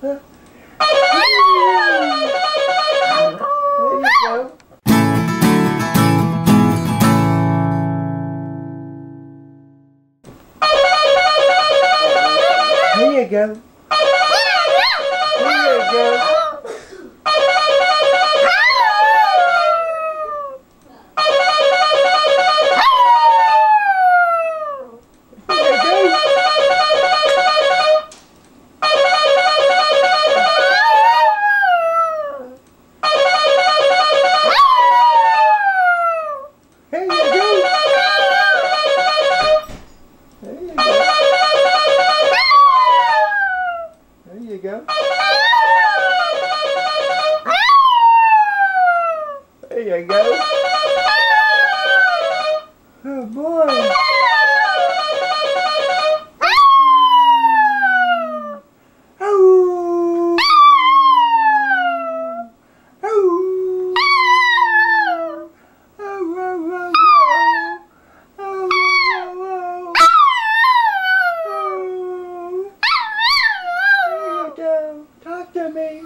There you go. Here you go. Here you go. There you go. There you go. Oh boy. Oh. Oh. Talk to me.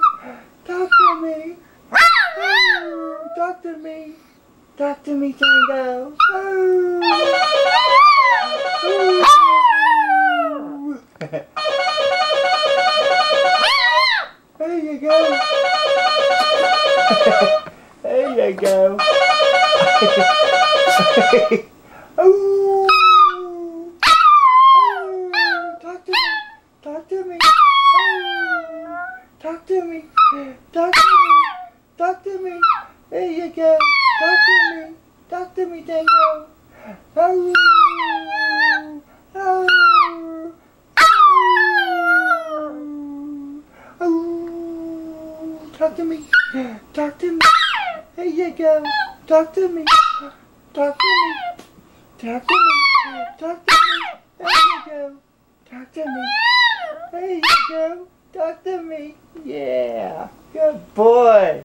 Talk to me. Talk to me. Talk to me, Tango. There you go. There you go. Oh. Talk to me. Talk to me. Talk to me. Talk to me. Talk to me. There you go. Talk to me. Talk to me, Tango. Oh. Oh. Oh. Talk to me. Talk to me. There you go. Talk to me. Talk to me. Talk to me. Talk to me. There you go. Talk to me. There you go. Talk to me. Yeah. Good boy.